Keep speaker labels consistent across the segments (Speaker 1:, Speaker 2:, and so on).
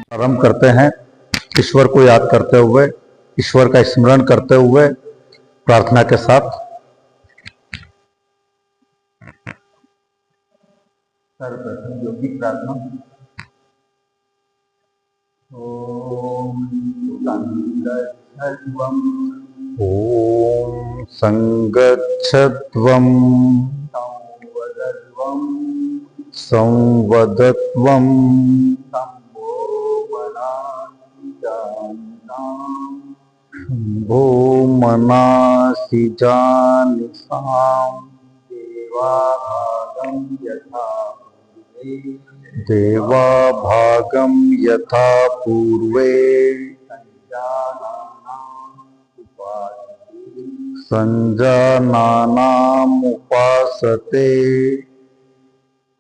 Speaker 1: प्रारंभ करते हैं ईश्वर को याद करते हुए, ईश्वर का स्मरण करते हुए, प्रार्थना के साथ। सर्वप्रथम योगी प्रार्थना। ओम संगच्छध्वं संवदत्वं शंभो मनासि जानिसां देवाभागं यथा पूर्वे संजानानामुपासते।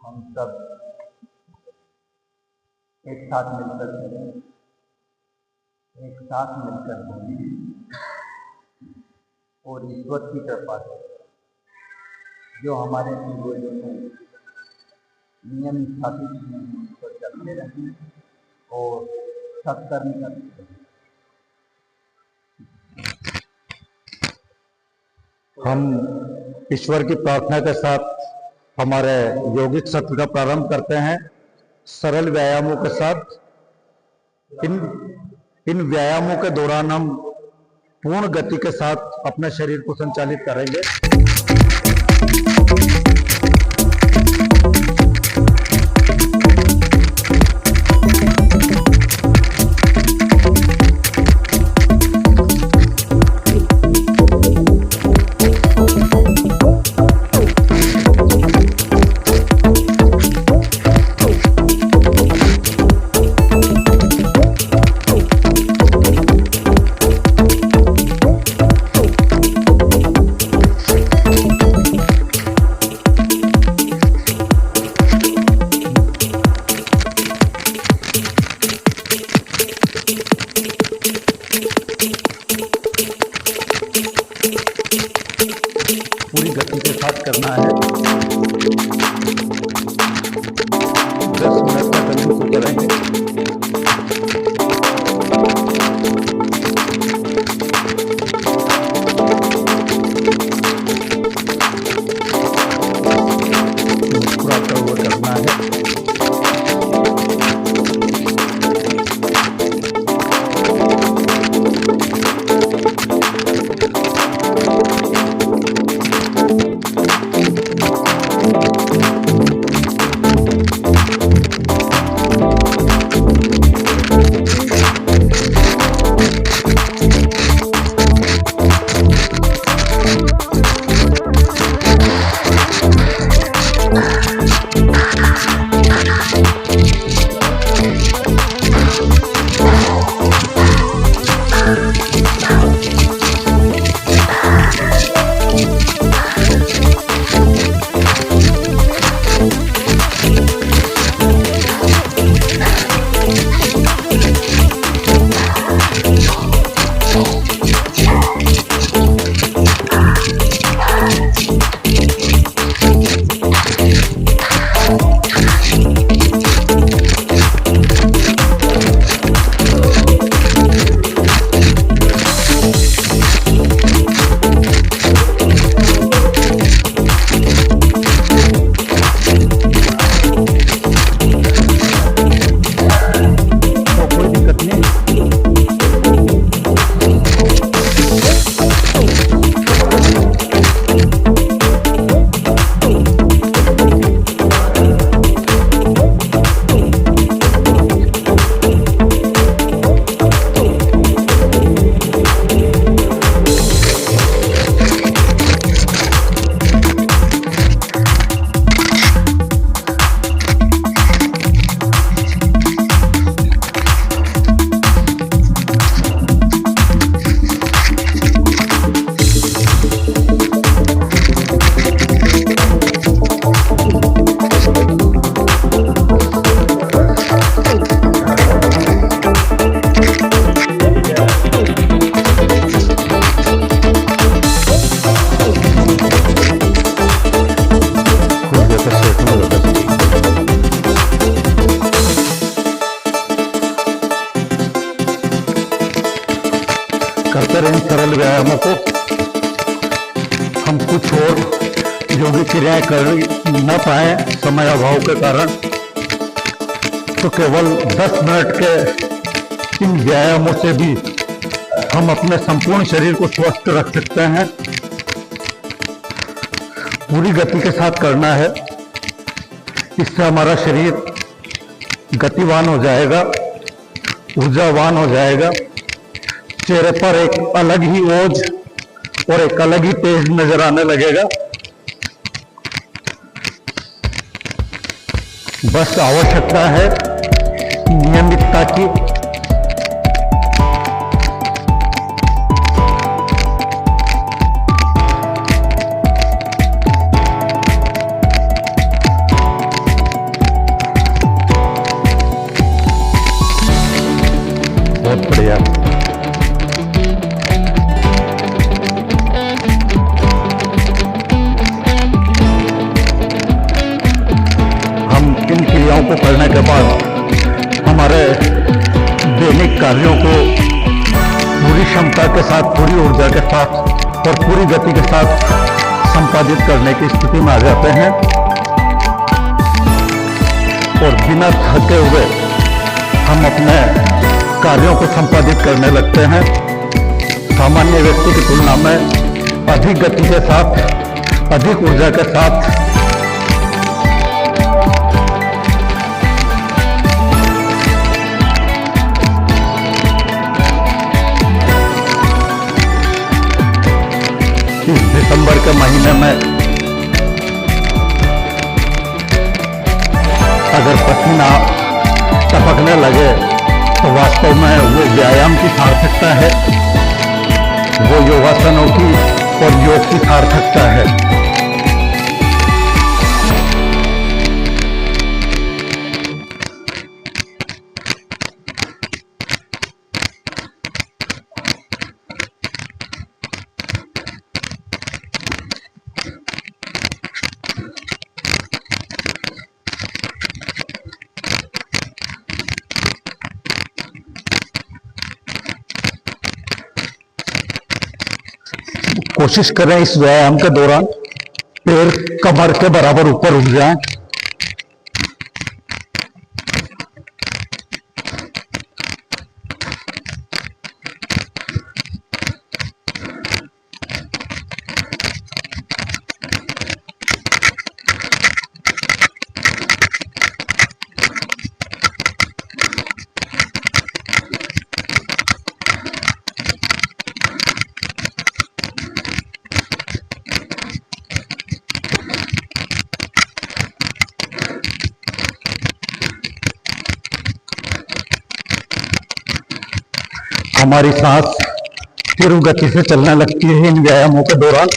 Speaker 1: हम सब एक साथ मिलकर करें, एक साथ मिलकर बोलें और ईश्वर की कृपा से जो हमारे पूर्वजों ने नियम स्थापित किए हैं उस पर चलते रहें और सत्कर्म करते रहें। हम ईश्वर की प्रार्थना के साथ हमारे यौगिक सत्र का प्रारंभ करते हैं सरल व्यायामों के साथ। इन व्यायामों के दौरान हम पूर्ण गति के साथ अपने शरीर को संचालित करेंगे।
Speaker 2: व्यायामों को हम कुछ और योगिक क्रियाएं कर न पाए समय अभाव के कारण, तो केवल 10 मिनट के इन व्यायामों से भी हम अपने संपूर्ण शरीर को स्वस्थ रख सकते हैं। पूरी गति के साथ करना है, इससे हमारा शरीर गतिवान हो जाएगा, ऊर्जावान हो जाएगा, चेहरे पर एक अलग ही ओज और एक अलग ही तेज नजर आने लगेगा। बस आवश्यकता है नियमितता की। बहुत बढ़िया। इन क्रियाओं को करने के बाद हमारे दैनिक कार्यों को पूरी क्षमता के साथ, पूरी ऊर्जा के साथ और पूरी गति के साथ संपादित करने की स्थिति में आ जाते हैं और बिना थके हुए हम अपने कार्यों को संपादित करने लगते हैं। सामान्य व्यक्ति की तुलना में अधिक गति के साथ, अधिक ऊर्जा के साथ इस दिसंबर के महीने में अगर पसीना टपकने लगे तो वास्तव में वो व्यायाम की सार्थकता है, वो योगासनों की और योग की सार्थकता है। कोशिश करें इस व्यायाम के दौरान पैर कमर के बराबर ऊपर उठ जाएं। हमारी सांस तीव्र गति से चलने लगती है इन व्यायामों के दौरान,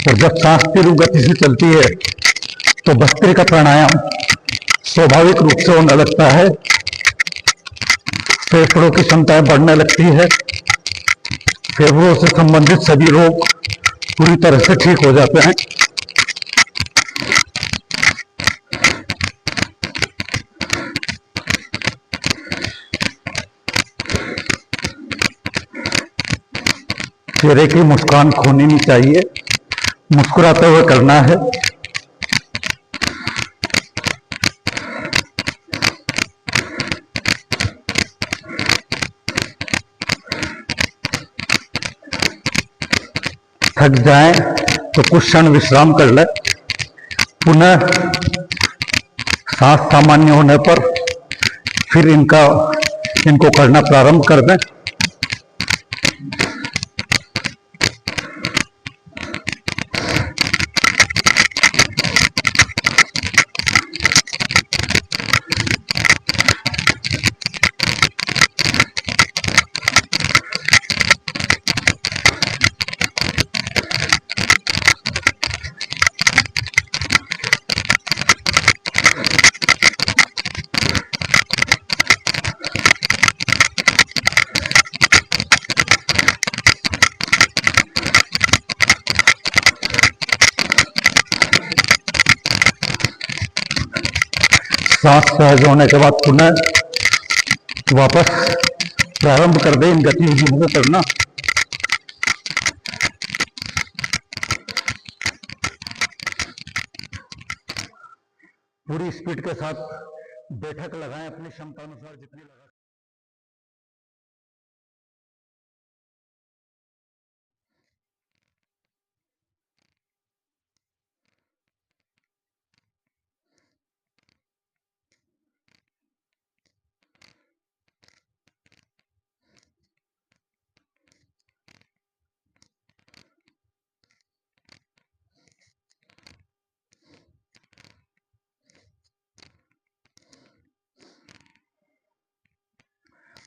Speaker 2: और जब सांस तीव्र गति से चलती है तो भस्त्रिका प्राणायाम स्वाभाविक रूप से होने लगता है। फेफड़ों की क्षमताएं बढ़ने लगती है, फेफड़ों से संबंधित सभी रोग पूरी तरह से ठीक हो जाते हैं। चेहरे की मुस्कान खोनी नहीं चाहिए, मुस्कुराते हुए करना है। थक जाएं तो कुछ क्षण विश्राम कर ले, पुनः सांस सामान्य होने पर फिर इनको करना प्रारंभ कर दें। सांस सहज होने के बाद पुनः वापस प्रारंभ कर दें इन गतिविधियों को करना। पूरी स्पीड के साथ बैठक लगाएं, अपनी क्षमता अनुसार जितनी लगा।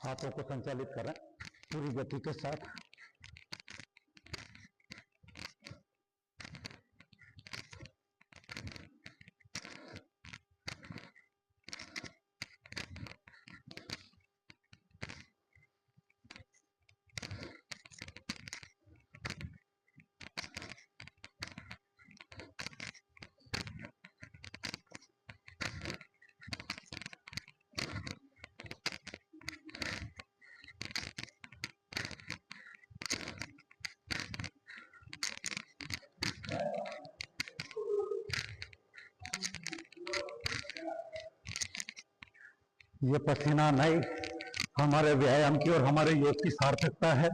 Speaker 2: हाथों को संचालित करें पूरी गति के साथ। ये पसीना नहीं, हमारे व्यायाम की और हमारे योग की सार्थकता है।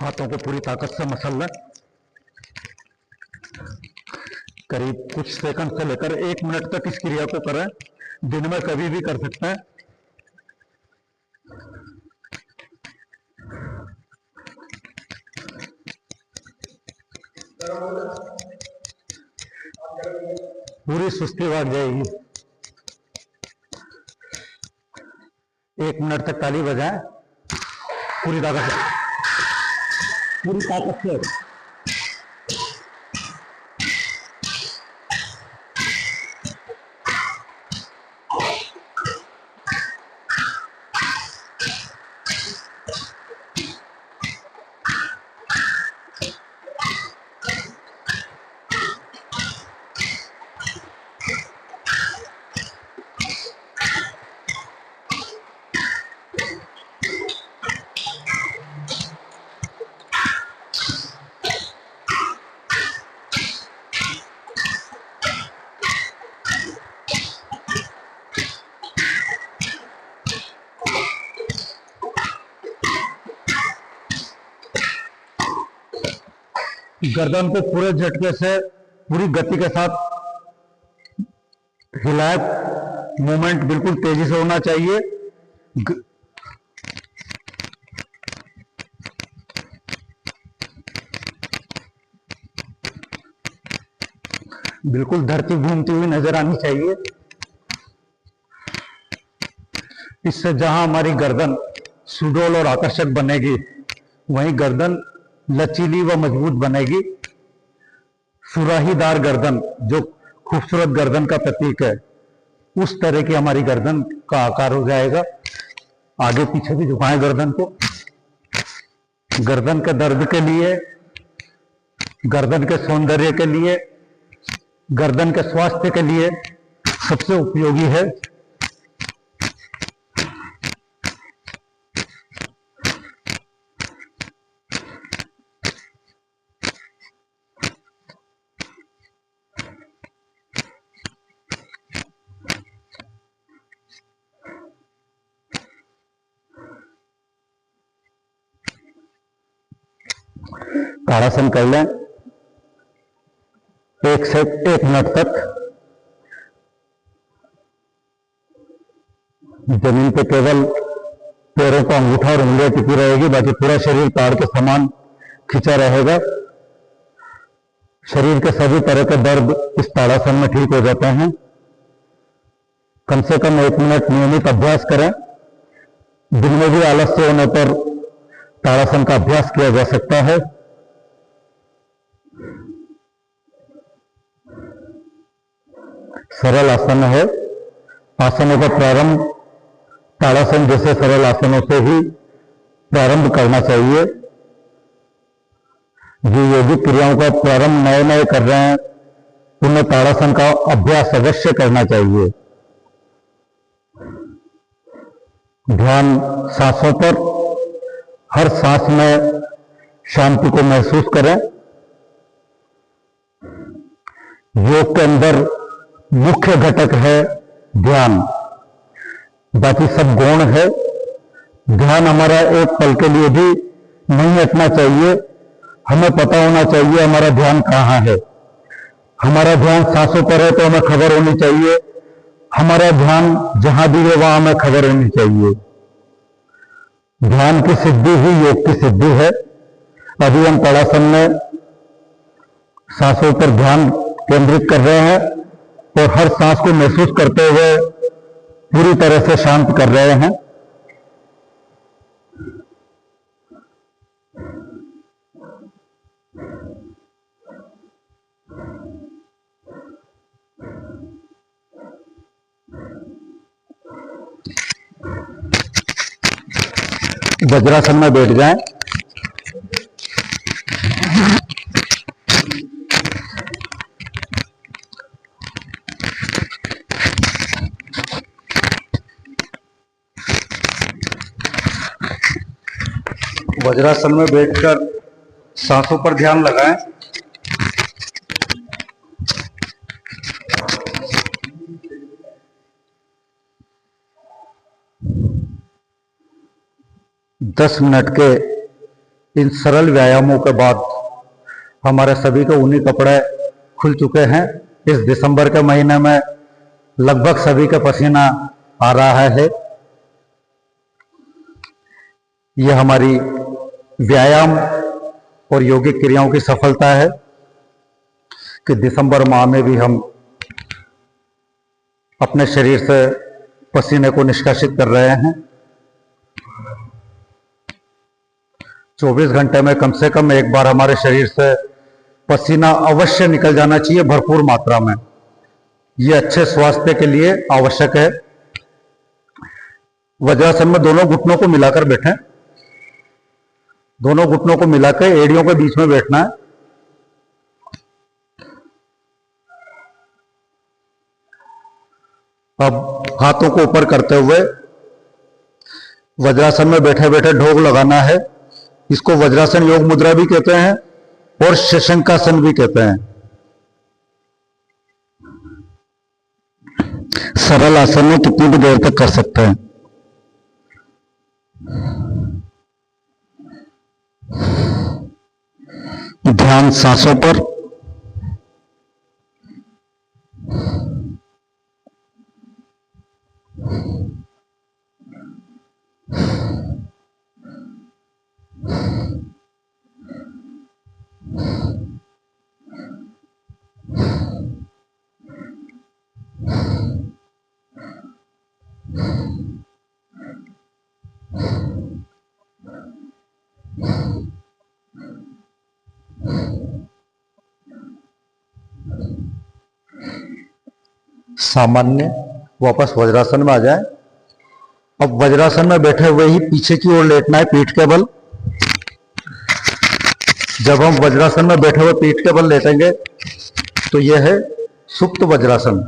Speaker 2: हाथों को पूरी ताकत से मसल लें। करीब कुछ सेकंड से लेकर 1 मिनट तक इस क्रिया को करें। दिन में कभी भी कर सकते हैं। पूरी सुस्ती भाग जाएगी। 1 मिनट तक ताली बजाएं पूरी ताकत से, पूरी ताकत से। गर्दन को पूरे झटके से पूरी गति के साथ हिलाए। मूवमेंट बिल्कुल तेजी से होना चाहिए। बिल्कुल धरती घूमती हुई नजर आनी चाहिए। इससे जहां हमारी गर्दन सुडौल और आकर्षक बनेगी, वहीं गर्दन लचीली व मजबूत बनेगी। सुराहीदार गर्दन जो खूबसूरत गर्दन का प्रतीक है, उस तरह की हमारी गर्दन का आकार हो जाएगा। आगे पीछे भी झुकाएं गर्दन को। गर्दन के दर्द के लिए, गर्दन के सौंदर्य के लिए, गर्दन के स्वास्थ्य के लिए सबसे उपयोगी है। ताड़ासन कर लें 1 से 1 मिनट तक। जमीन पे केवल पैरों का अंगूठा और उंगलियां टिकी रहेगी, बाकी पूरा शरीर ताड़ के समान खिंचा रहेगा। शरीर के सभी तरह के दर्द इस ताड़ासन में ठीक हो जाते हैं। कम से कम 1 मिनट नियमित अभ्यास करें। दिन में भी आलस्य होने पर ताड़ासन का अभ्यास किया जा सकता है। सरल आसन है। आसनों का प्रारंभ ताड़ासन जैसे सरल आसनों से ही प्रारंभ करना चाहिए। जो योगिक क्रियाओं का प्रारंभ नए नए कर रहे हैं उन्हें ताड़ासन का अभ्यास अवश्य करना चाहिए। ध्यान सांसों पर, हर सांस में शांति को महसूस करें। योग के अंदर मुख्य घटक है ध्यान, बाकी सब गौण है। ध्यान हमारा एक पल के लिए भी नहीं हटना चाहिए। हमें पता होना चाहिए हमारा ध्यान कहाँ है। हमारा ध्यान सांसों पर है तो हमें खबर होनी चाहिए, हमारा ध्यान जहां भी है वहां हमें खबर होनी चाहिए। ध्यान की सिद्धि ही योग की सिद्धि है। अभी हम ताड़ासन में सांसों पर ध्यान केंद्रित कर रहे हैं और हर सांस को महसूस करते हुए पूरी तरह से शांत कर रहे हैं। वज्रासन में बैठ जाएं। वज्रासन में बैठकर सांसों पर ध्यान लगाएं। दस मिनट के इन सरल व्यायामों के बाद हमारे सभी के ऊनी कपड़े खुल चुके हैं। इस दिसंबर के महीने में लगभग सभी का पसीना आ रहा है। यह हमारी व्यायाम और योगिक क्रियाओं की सफलता है कि दिसंबर माह में भी हम अपने शरीर से पसीने को निष्कासित कर रहे हैं। 24 घंटे में कम से कम एक बार हमारे शरीर से पसीना अवश्य निकल जाना चाहिए, भरपूर मात्रा में। यह अच्छे स्वास्थ्य के लिए आवश्यक है। वज्रासन में दोनों घुटनों को मिलाकर बैठें। दोनों घुटनों को मिलाकर एड़ियों के बीच में बैठना है। अब हाथों को ऊपर करते हुए वज्रासन में बैठे बैठे ढोक लगाना है। इसको वज्रासन योग मुद्रा भी कहते हैं और शशंकासन भी कहते हैं। सरल आसन में कितनी भी देर तक कर सकते हैं। ध्यान सांसों पर। सामान्य वापस वज्रासन में आ जाए। अब वज्रासन में बैठे हुए ही पीछे की ओर लेटना है, पीठ के बल। जब हम वज्रासन में बैठे हुए पीठ के बल लेटेंगे तो यह है सुप्त वज्रासन।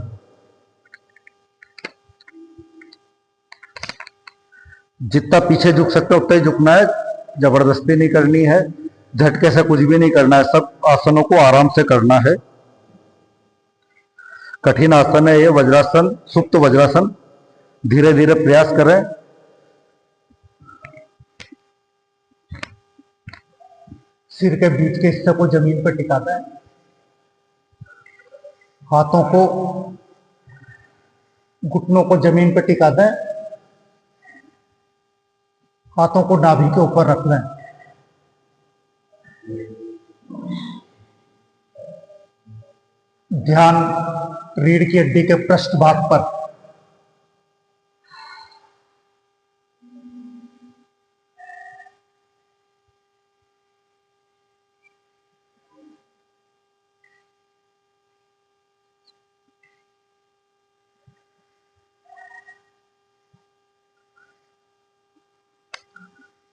Speaker 2: जितना पीछे झुक सकते हो उतना ही झुकना है, जबरदस्ती नहीं करनी है, झटके से कुछ भी नहीं करना है। सब आसनों को आराम से करना है। कठिन आसन है ये वज्रासन, सुप्त वज्रासन। धीरे धीरे प्रयास करें। सिर के बीच के हिस्से को जमीन पर टिका दें। हाथों को, घुटनों को जमीन पर टिका दें। हाथों को नाभि के ऊपर रख लें। ध्यान रीढ़ की हड्डी के पृष्ठ भाग पर।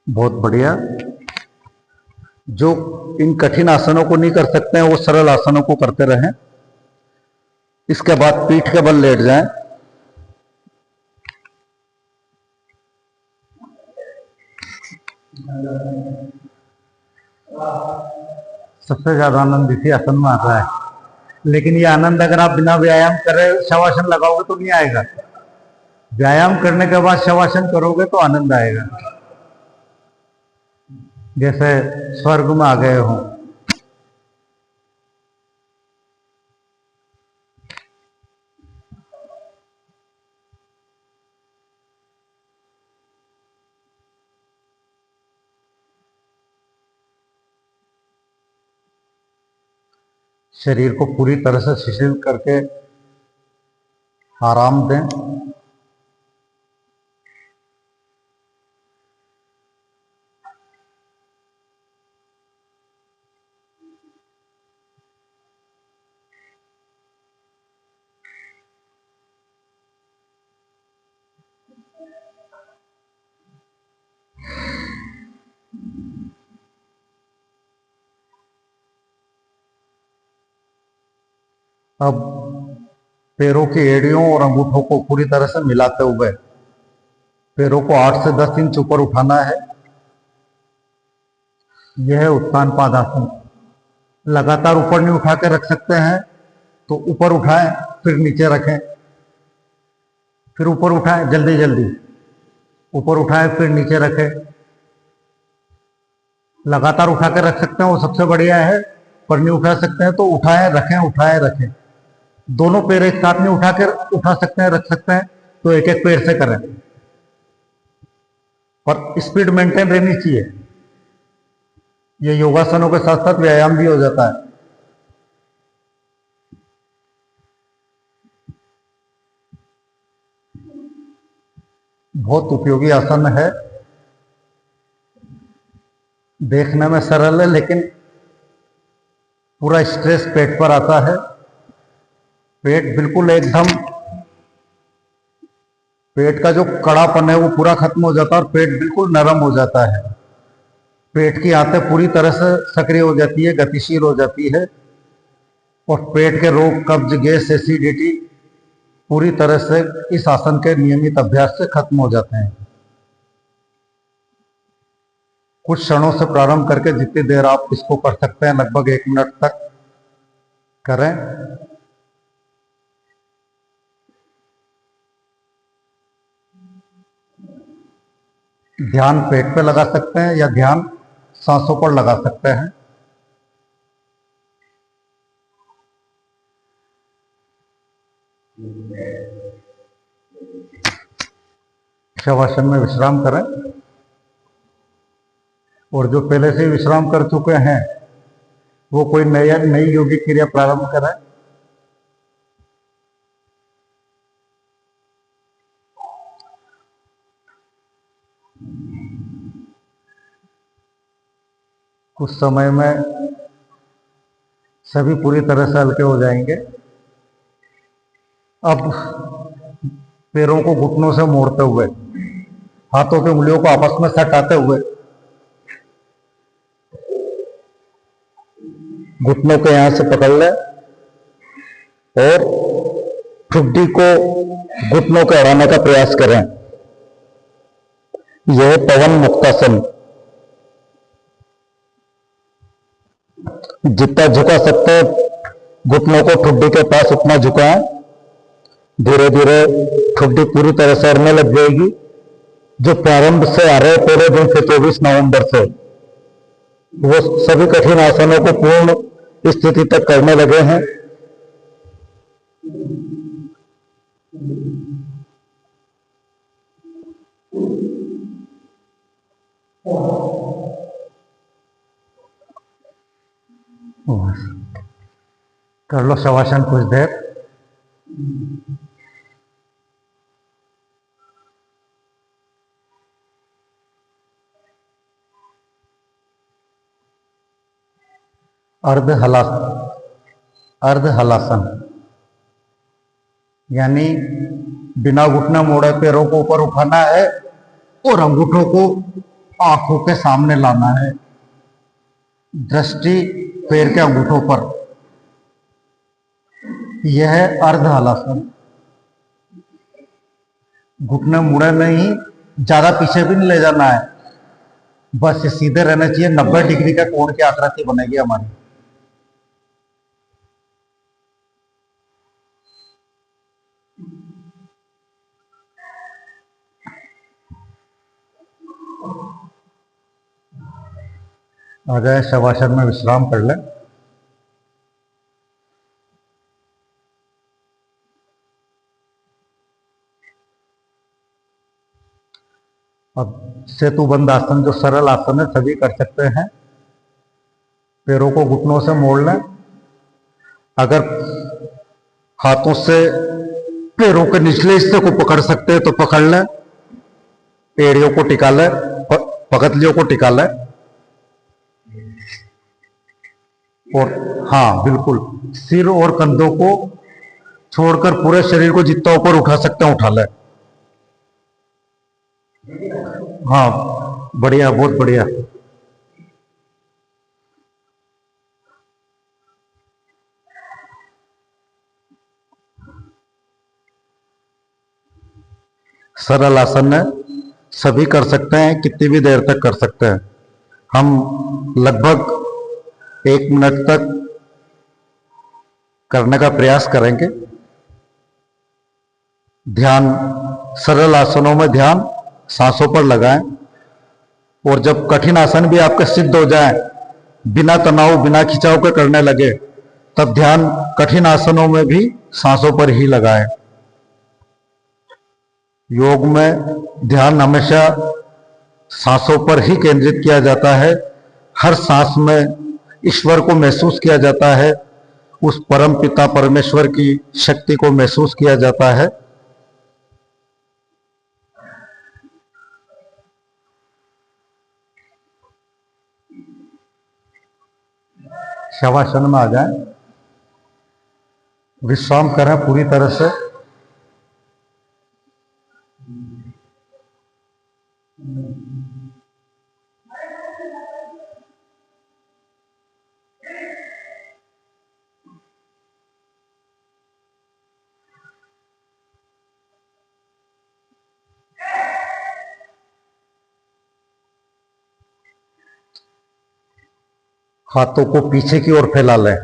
Speaker 2: बहुत बढ़िया। जो इन कठिन आसनों को नहीं कर सकते हैं वो सरल आसनों को करते रहें। इसके बाद पीठ के बल लेट जाएं। सबसे ज्यादा आनंद इसी आसन में आता है, लेकिन ये आनंद अगर आप बिना व्यायाम करे शवासन लगाओगे तो नहीं आएगा। व्यायाम करने के बाद शवासन करोगे तो आनंद आएगा, जैसे स्वर्ग में आ गए हो। शरीर को पूरी तरह से शिथिल करके आराम दें। अब पैरों की एड़ियों और अंगूठों को पूरी तरह से मिलाते हुए पैरों को 8 से 10 इंच ऊपर उठाना है। यह है उत्तान पादासन। लगातार ऊपर नहीं उठा के रख सकते हैं तो ऊपर उठाएं, फिर नीचे रखें, फिर ऊपर उठाएं, जल्दी जल्दी ऊपर उठाएं, फिर नीचे रखें। लगातार उठा के रख सकते हैं वो सबसे बढ़िया है, पर नहीं उठा सकते हैं तो उठाएं रखें, उठाएं रखें। दोनों पैर एक साथ में उठा सकते हैं, रख सकते हैं तो एक एक पैर से करें, पर स्पीड मेंटेन रहनी चाहिए। ये योगासनों के साथ साथ व्यायाम भी हो जाता है। बहुत उपयोगी आसन है, देखने में सरल है लेकिन पूरा स्ट्रेस पेट पर आता है। पेट बिल्कुल एकदम, पेट का जो कड़ापन है वो पूरा खत्म हो जाता है और पेट बिल्कुल नरम हो जाता है। पेट की आंतें पूरी तरह से सक्रिय हो जाती है, गतिशील हो जाती है और पेट के रोग, कब्ज, गैस, एसिडिटी पूरी तरह से इस आसन के नियमित अभ्यास से खत्म हो जाते हैं। कुछ क्षणों से प्रारंभ करके जितनी देर आप इसको कर सकते हैं, लगभग 1 मिनट तक करें। ध्यान पेट पे लगा सकते हैं या ध्यान सांसों पर लगा सकते हैं। शवासन में विश्राम करें और जो पहले से विश्राम कर चुके हैं वो कोई नई योगिक क्रिया प्रारंभ करें। कुछ समय में सभी पूरी तरह से हल्के हो जाएंगे। अब पैरों को घुटनों से मोड़ते हुए, हाथों की उंगलियों को आपस में सटाते हुए, घुटनों को यहां से पकड़ लें और ठुड्डी को घुटनों को हराने का प्रयास करें। यह पवन मुक्तासन। जितना झुका सकते हैं घुटनों को ठुड्डी के पास उतना झुकाएं। धीरे धीरे ठुड्डी पूरी तरह से अड़ने लग जाएगी। जो प्रारंभ से आ रहे पहले दिन से 24 नवंबर से वो सभी कठिन आसनों को पूर्ण स्थिति तक करने लगे हैं। कर लो शवासन कुछ देर। अर्ध हलासन यानी बिना घुटना मोड़े पैरों को ऊपर उठाना है और अंगूठों को आंखों के सामने लाना है। दृष्टि पैर के अंगूठों पर। यह है अर्ध हलासन। घुटने मुड़े नहीं, ज्यादा पीछे भी नहीं ले जाना है, बस ये सीधे रहना चाहिए। 90 डिग्री का कोण की आकृति बनेगी हमारी। आ जाए शवासन में विश्राम कर लें। अब सेतुबंध आसन जो सरल आसन है सभी कर सकते हैं। पैरों को घुटनों से मोड़ लें। अगर हाथों से पैरों के निचले हिस्से को पकड़ सकते हैं तो पकड़ लें। एड़ियों को टिका लें, पगतलियों को टिका लें। और हाँ बिल्कुल, सिर और कंधों को छोड़कर पूरे शरीर को जितना ऊपर उठा सकते हैं उठा लें। हाँ बढ़िया, बहुत बढ़िया। सरल आसन है, सभी कर सकते हैं, कितनी भी देर तक कर सकते हैं। हम लगभग 1 मिनट तक करने का प्रयास करेंगे। ध्यान, सरल आसनों में ध्यान सांसों पर लगाएं। और जब कठिन आसन भी आपके सिद्ध हो जाए, बिना तनाव बिना खिंचाव के करने लगे, तब ध्यान कठिन आसनों में भी सांसों पर ही लगाएं। योग में ध्यान हमेशा सांसों पर ही केंद्रित किया जाता है। हर सांस में ईश्वर को महसूस किया जाता है, उस परम पिता परमेश्वर की शक्ति को महसूस किया जाता है। शवासन में आ जाएं, विश्राम करें पूरी तरह से। हाथों को पीछे की ओर फैला लें।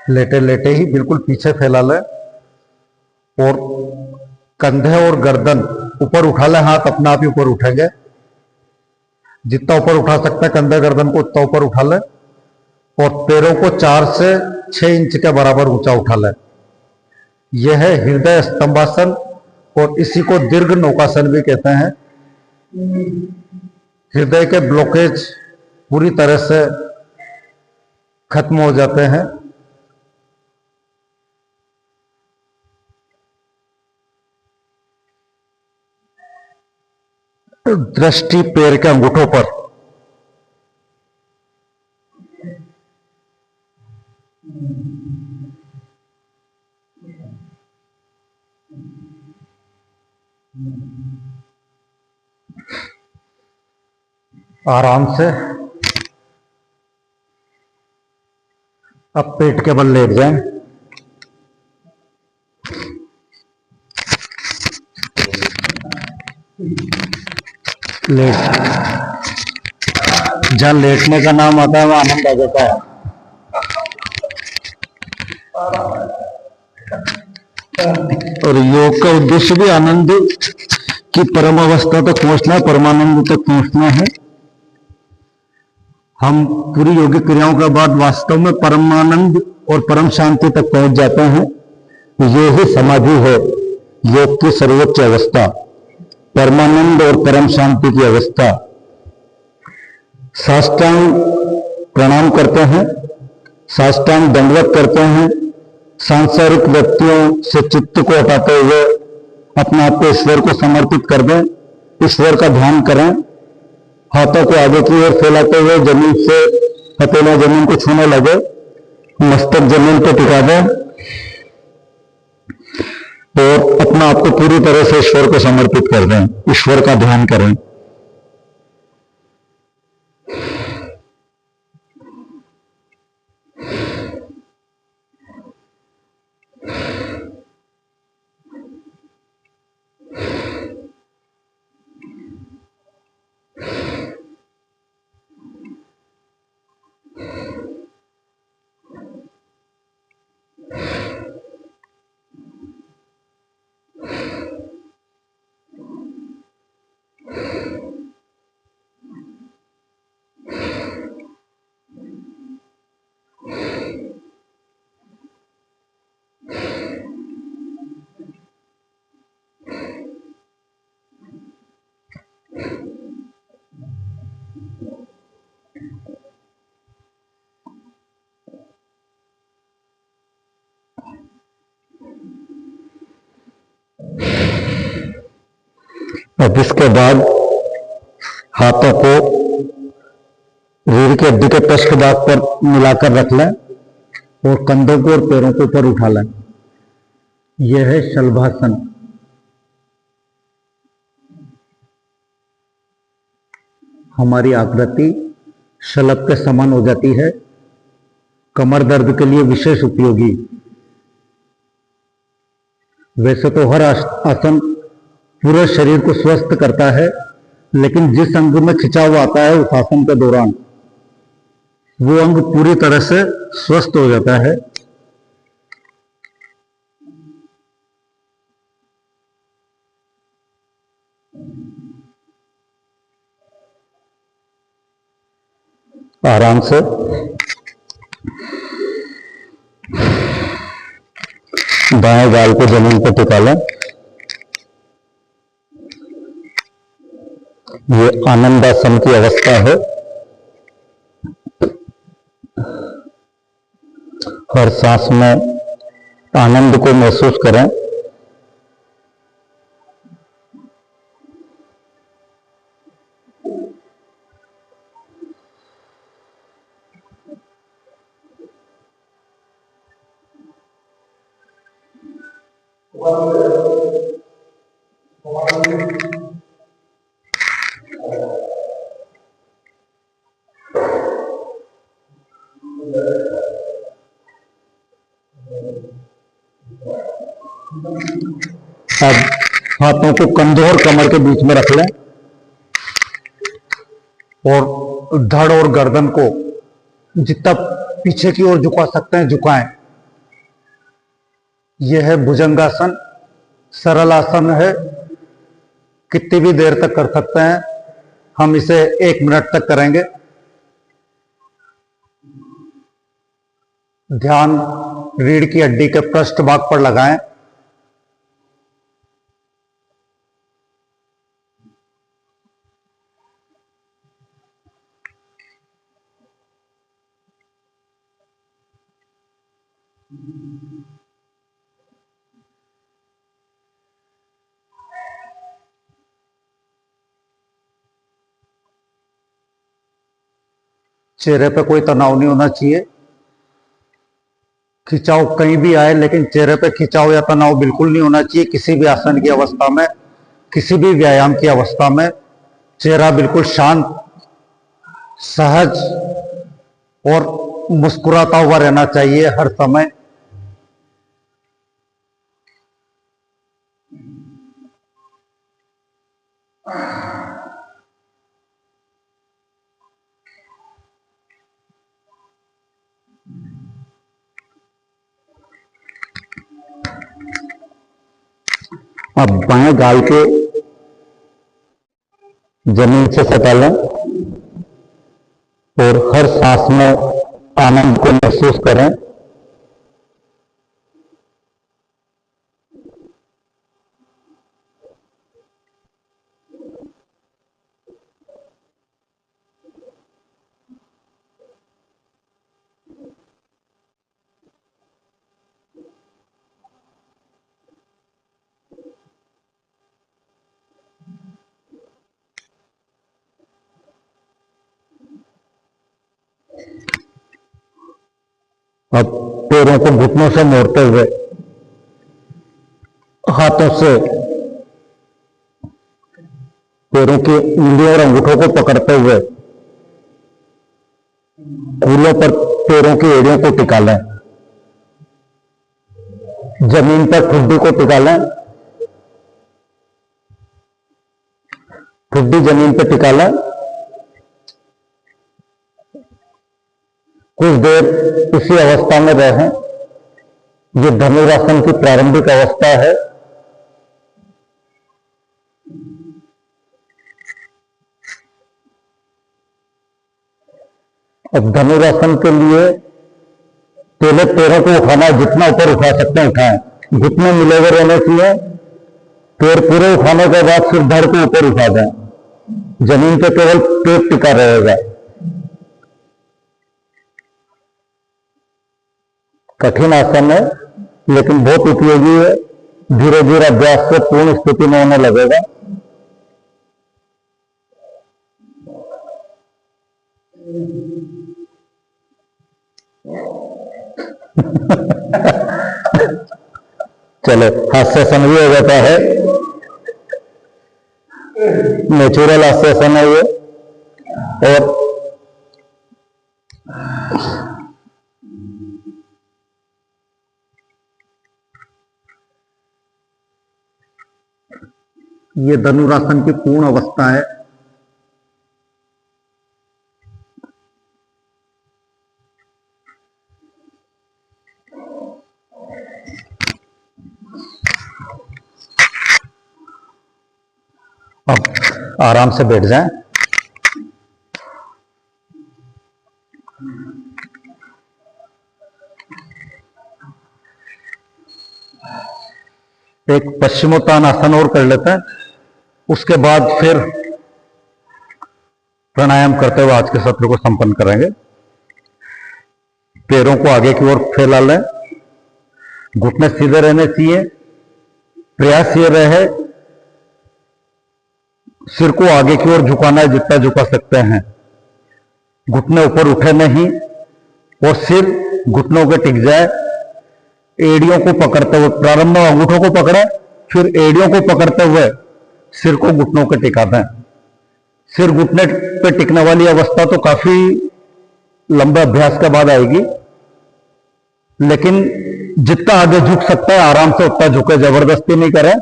Speaker 2: लेटे लेटे ही बिल्कुल पीछे फैला लें। और कंधे और गर्दन ऊपर उठा लें। हाथ अपने आप ही ऊपर उठेंगे। जितना ऊपर उठा सकते हैं कंधे गर्दन को उतना ऊपर उठा लें। और पैरों को 4 से 6 इंच के बराबर ऊंचा उठा लें। यह है हृदय स्तंभासन, और इसी को दीर्घ नौकासन भी कहते हैं। हृदय के ब्लॉकेज पूरी तरह से खत्म हो जाते हैं। दृष्टि पैर के अंगूठों पर। आराम से अब पेट के बल लेट जाएं। लेट, जहां लेटने का नाम आता है वहां आनंद आ जाता है। और योग का उद्देश्य भी आनंद की परम अवस्था तक पहुंचना, परमानंद तक पहुंचना है। हम पूरी योगिक क्रियाओं के बाद वास्तव में परमानंद और परम शांति तक पहुंच जाते हैं। ये ही समाधि है, योग की सर्वोच्च अवस्था, परमानंद और परम शांति की अवस्था। साष्टांग प्रणाम करते हैं, साष्टांग दंडवत करते हैं। सांसारिक व्यक्तियों से चित्त को हटाते हुए अपने आप को ईश्वर को समर्पित कर दें। ईश्वर का ध्यान करें। हाथों को आगे की ओर फैलाते हुए जमीन से हथेलियां जमीन को छूने लगे। मस्तक जमीन पर टिका दें और अपने अपना आप को पूरी तरह से ईश्वर को समर्पित कर दें, ईश्वर का ध्यान करें। अब इसके बाद हाथों को रीढ़ की हड्डी के पृष्ठ भाग पर मिलाकर रख लें और कंधों को और पैरों को ऊपर उठा लें। यह है शलभासन। हमारी आकृति शलभ के समान हो जाती है। कमर दर्द के लिए विशेष उपयोगी। वैसे तो हर आसन पूरे शरीर को स्वस्थ करता है, लेकिन जिस अंग में खिंचाव आता है उस आसन के दौरान वो अंग पूरी तरह से स्वस्थ हो जाता है। आराम से दाएं गाल को जमीन पर टिका लें। ये आनंदासन की अवस्था है। हर सांस में आनंद को महसूस करें। अब हाथों को कंधों और कमर के बीच में रख लें और धड़ और गर्दन को जितना पीछे की ओर झुका सकते हैं झुकाएं। यह है भुजंगासन। सरल आसन है, कितनी भी देर तक कर सकते हैं। हम इसे 1 मिनट तक करेंगे। ध्यान रीढ़ की हड्डी के पृष्ठ भाग पर लगाएं। चेहरे पे कोई तनाव नहीं होना चाहिए। खिंचाव कहीं भी आए, लेकिन चेहरे पे खिंचाव या तनाव बिल्कुल नहीं होना चाहिए। किसी भी आसन की अवस्था में, किसी भी व्यायाम की अवस्था में चेहरा बिल्कुल शांत, सहज और मुस्कुराता हुआ रहना चाहिए हर समय। अब बाएं गाल के जमीन से सटा लें और हर सांस में आनंद को महसूस करें। अब पैरों को घुटनों से मोड़ते हुए हाथों से पैरों की उंगलियों और अंगूठों को पकड़ते हुए कूलों पर पैरों की एड़ियों को टिका लें, जमीन पर ठुड्डी को टिका लें, ठुड्डी जमीन पर टिका लें। कुछ देर इसी अवस्था में रहें। ये धनुरासन की प्रारंभिक अवस्था है। अब धनुरासन के लिए पहले पैरों को उठाना है, जितना ऊपर उठा सकते हैं उठाएं। घुटने मिले हुए रहने चाहिए। पैर पूरे उठाने के बाद फिर धड़ को ऊपर उठा दें। जमीन पे केवल पेट टिका रहेगा। कठिन आसन है लेकिन बहुत उपयोगी है। धीरे धीरे अभ्यास से पूर्ण स्थिति में होने लगेगा। चलो हास्यासन भी हो जाता है। नेचुरल हास्यासन है ये। और ये धनुरासन की पूर्ण अवस्था है। अब आराम से बैठ जाएं। एक पश्चिमोत्तानासन और कर लेते हैं। उसके बाद फिर प्राणायाम करते हुए आज के सत्र को संपन्न करेंगे। पैरों को आगे की ओर फैला लें। घुटने सीधे रहने चाहिए। प्रयास ये रहे सिर को आगे की ओर झुकाना है, जितना झुका सकते हैं। घुटने ऊपर उठे नहीं और सिर घुटनों के टिक जाए। एड़ियों को पकड़ते हुए, प्रारंभ में अंगूठों को पकड़े, फिर एड़ियों को पकड़ते हुए सिर को घुटनों के टिका दें। सिर घुटने पे टिकने वाली अवस्था तो काफी लंबे अभ्यास के बाद आएगी, लेकिन जितना आगे झुक सकता है आराम से उतना झुके, जबरदस्ती नहीं करें।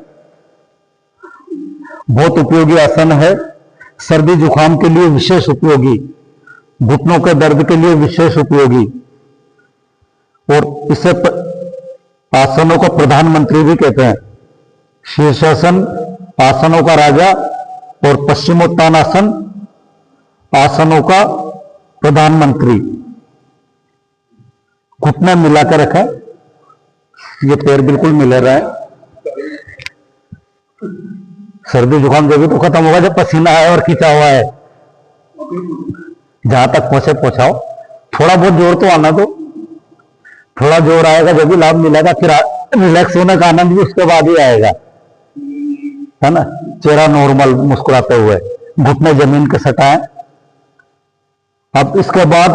Speaker 2: बहुत उपयोगी आसन है। सर्दी जुकाम के लिए विशेष उपयोगी, घुटनों के दर्द के लिए विशेष उपयोगी। और इसे आसनों का प्रधानमंत्री भी कहते हैं। शीर्षासन आसनों का राजा और पश्चिमोत्तानासन आसनों का प्रधानमंत्री। घुटने मिलाकर रखें। ये पैर बिल्कुल मिले रहे। सर्दी जुकाम जब भी तो खत्म होगा जब पसीना आए और खींचा हुआ है। जहां तक पहुंचे पहुंचाओ। थोड़ा बहुत जोर तो आना दो। थोड़ा जोर आएगा जब भी लाभ मिलेगा, फिर रिलैक्स होने का आनंद भी उसके बाद ही आएगा, है ना। चेहरा नॉर्मल मुस्कुराते हुए, घुटने जमीन के सटाएं। अब इसके बाद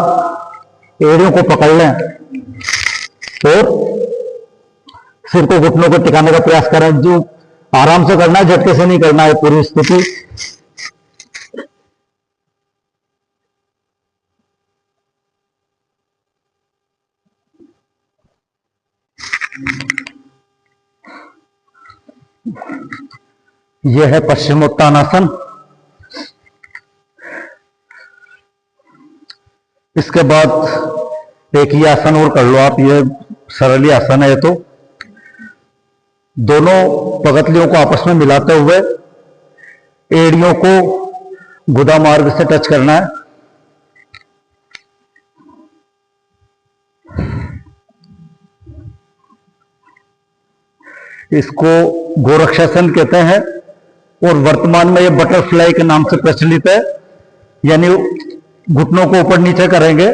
Speaker 2: एड़ियों को पकड़ लें और सिर को घुटनों को टिकाने का प्रयास करें। जो आराम से करना है, झटके से नहीं करना है। पूरी स्थिति यह है पश्चिमोत्तानासन। इसके बाद एक ही आसन और कर लो आप। ये सरल आसन है। तो दोनों पगतलियों को आपस में मिलाते हुए एड़ियों को गुदा मार्ग से टच करना है। इसको गोरक्षासन कहते हैं और वर्तमान में ये बटरफ्लाई के नाम से प्रचलित है। यानी घुटनों को ऊपर नीचे करेंगे,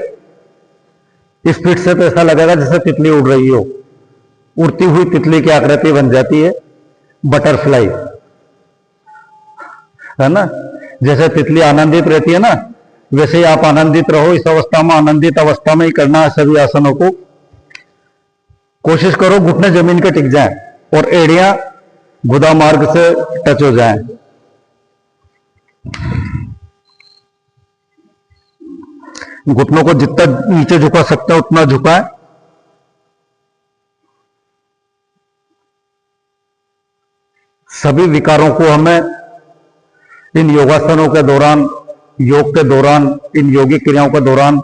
Speaker 2: स्पीड से तो ऐसा लगेगा जैसे तितली उड़ रही हो। उड़ती हुई तितली की आकृति बन जाती है बटरफ्लाई, है ना। जैसे तितली आनंदित रहती है ना, वैसे ही आप आनंदित रहो। इस अवस्था में, आनंदित अवस्था में ही करना है सभी आसनों को। कोशिश करो घुटने जमीन के टिक जाएं और एड़ियां गुदा मार्ग से टच हो जाएं। घुटनों को जितना नीचे झुका सकते हैं उतना झुकाएं। सभी विकारों को हमें इन योगासनों के दौरान, योग के दौरान, इन योगिक क्रियाओं के दौरान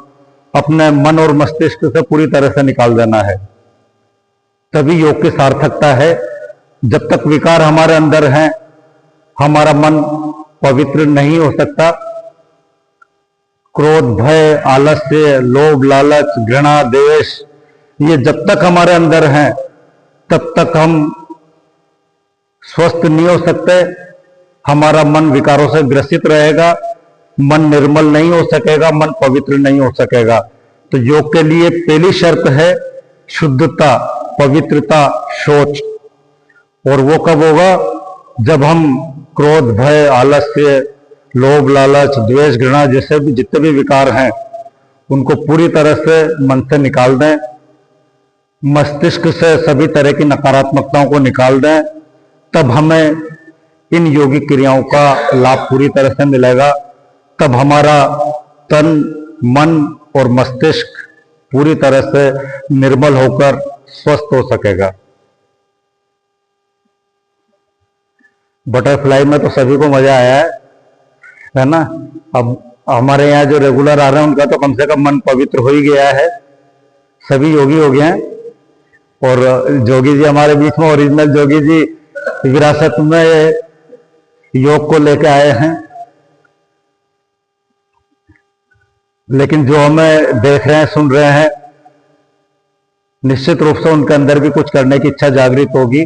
Speaker 2: अपने मन और मस्तिष्क से पूरी तरह से निकाल देना है। तभी योग की सार्थकता है। जब तक विकार हमारे अंदर हैं, हमारा मन पवित्र नहीं हो सकता। क्रोध, भय, आलस्य, लोभ, लालच, घृणा, द्वेष, ये जब तक हमारे अंदर हैं तब तक हम स्वस्थ नहीं हो सकते। हमारा मन विकारों से ग्रसित रहेगा, मन निर्मल नहीं हो सकेगा, मन पवित्र नहीं हो सकेगा। तो योग के लिए पहली शर्त है शुद्धता, पवित्रता, शौच। और वो कब होगा? जब हम क्रोध, भय, आलस्य, लोभ, लालच, द्वेष, घृणा जैसे भी जितने भी विकार हैं उनको पूरी तरह से मन से निकाल दें। मस्तिष्क से सभी तरह की नकारात्मकताओं को निकाल दें। तब हमें इन योगिक क्रियाओं का लाभ पूरी तरह से मिलेगा। तब हमारा तन, मन और मस्तिष्क पूरी तरह से निर्मल होकर स्वस्थ हो सकेगा। बटरफ्लाई में तो सभी को मजा आया है ना? अब हमारे यहाँ जो रेगुलर आ रहे हैं उनका तो कम से कम मन पवित्र हो ही गया है। सभी योगी हो गए हैं। और जोगी जी हमारे बीच में, ओरिजिनल जोगी जी विरासत में योग को लेकर आए हैं। लेकिन जो हमें देख रहे हैं, सुन रहे हैं, निश्चित रूप से उनके अंदर भी कुछ करने की इच्छा जागृत होगी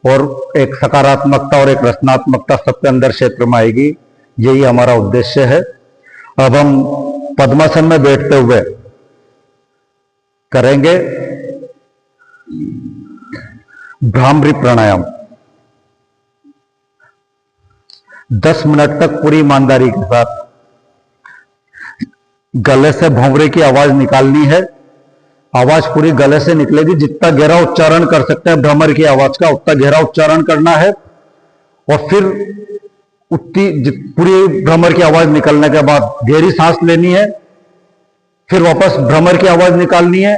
Speaker 2: और एक सकारात्मकता और एक रचनात्मकता सबके अंदर क्षेत्र में आएगी। यही हमारा उद्देश्य है। अब हम पद्मासन में बैठते हुए करेंगे भ्रामरी प्राणायाम। 10 मिनट तक पूरी ईमानदारी के साथ गले से भौंवरे की आवाज निकालनी है। आवाज पूरी गले से निकलेगी। जितना गहरा उच्चारण कर सकते हैं भ्रमर की आवाज का, उतना गहरा उच्चारण करना है। और फिर उतनी पूरी भ्रमर की आवाज निकलने के बाद गहरी सांस लेनी है। फिर वापस भ्रमर की आवाज निकालनी है,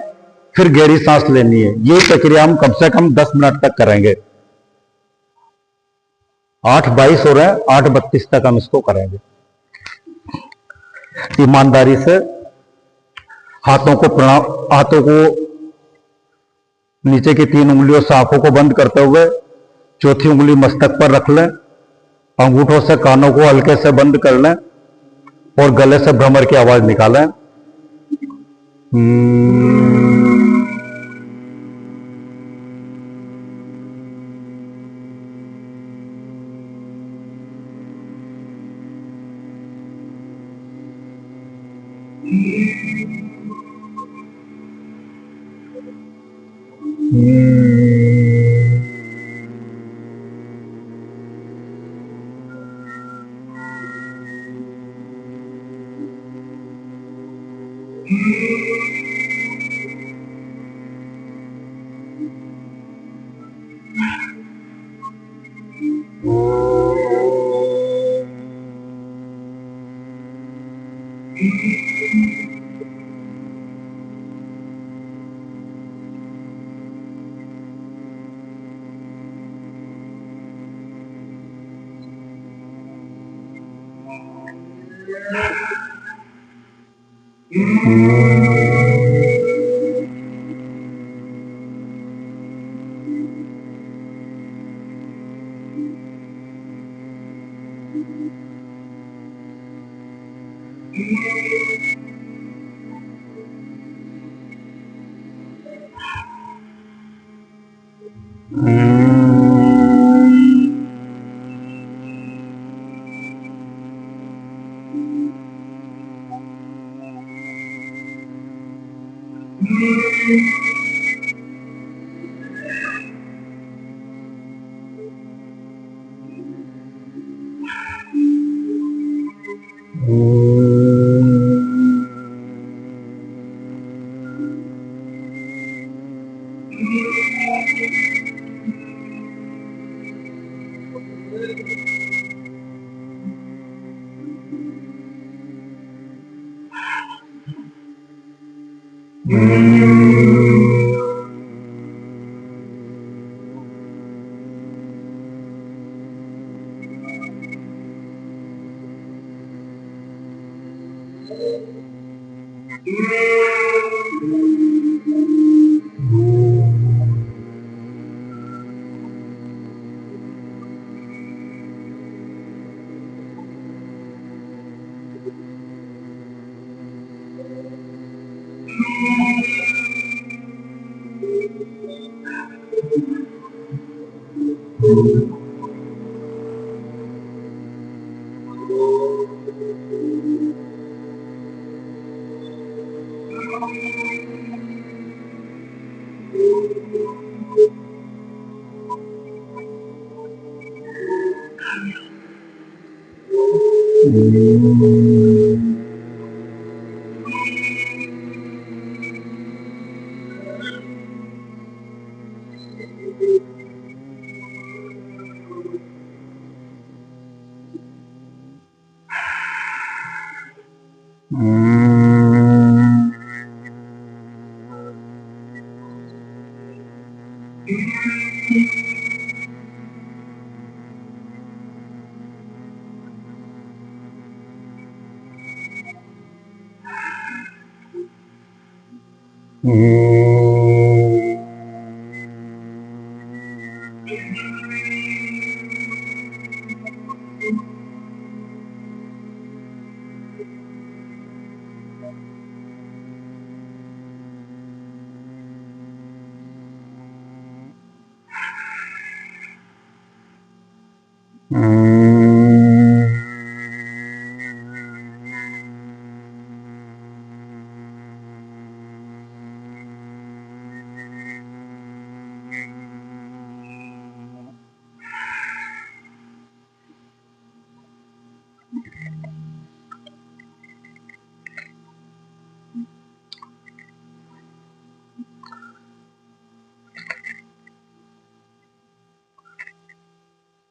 Speaker 2: फिर गहरी सांस लेनी है। ये प्रक्रिया हम कम से कम 10 मिनट तक करेंगे। 8:22 हो रहा है, 8:32 तक हम इसको करेंगे। ईमानदारी से हाथों को नीचे की 3 उंगलियों से आंखों को बंद करते हुए चौथी उंगली मस्तक पर रख लें। अंगूठों से कानों को हल्के से बंद कर लें और गले से भ्रमर की आवाज निकालें।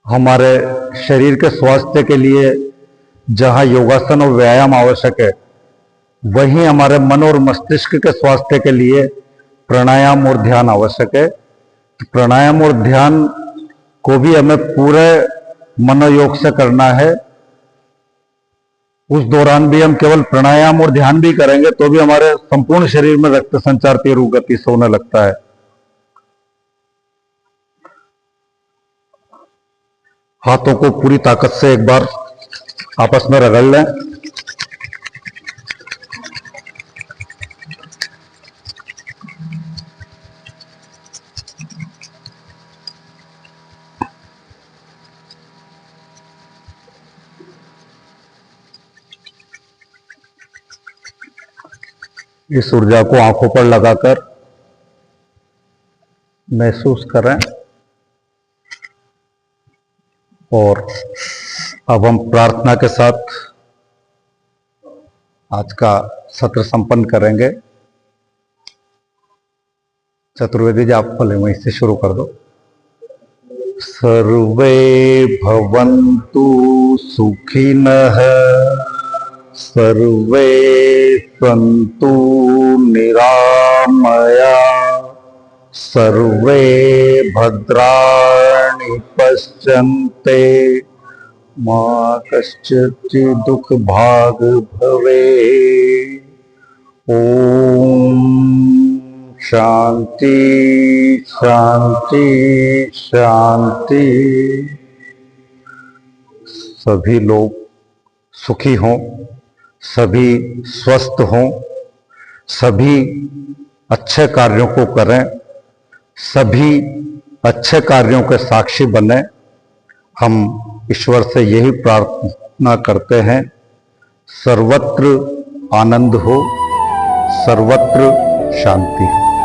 Speaker 2: हमारे शरीर के स्वास्थ्य के लिए जहां योगासन और व्यायाम आवश्यक है, वहीं हमारे मन और मस्तिष्क के स्वास्थ्य के लिए प्राणायाम और ध्यान आवश्यक है। प्राणायाम और ध्यान को भी हमें पूरे मनोयोग से करना है। उस दौरान भी हम केवल प्राणायाम और ध्यान भी करेंगे तो भी हमारे संपूर्ण शरीर में रक्त संचार तीव्र गति से होने लगता है। हाथों को पूरी ताकत से एक बार आपस में रगड़ लें। इस ऊर्जा को आंखों पर लगाकर महसूस करें और अब हम प्रार्थना के साथ आज का सत्र संपन्न करेंगे। चतुर्वेदी जी, आप पहले वहीं से शुरू कर दो। सर्वे भवन्तु सुखिनः, सर्वे सन्तु निरामया, सर्वे भद्राणि पश्यन्ते, मा कश्चित् दुःख भाग भवे। ओम शांति शांति शांति। सभी लोग सुखी हों, सभी स्वस्थ हों, सभी अच्छे कार्यों को करें, सभी अच्छे कार्यों के साक्षी बने। हम ईश्वर से यही प्रार्थना करते हैं। सर्वत्र आनंद हो, सर्वत्र शांति हो।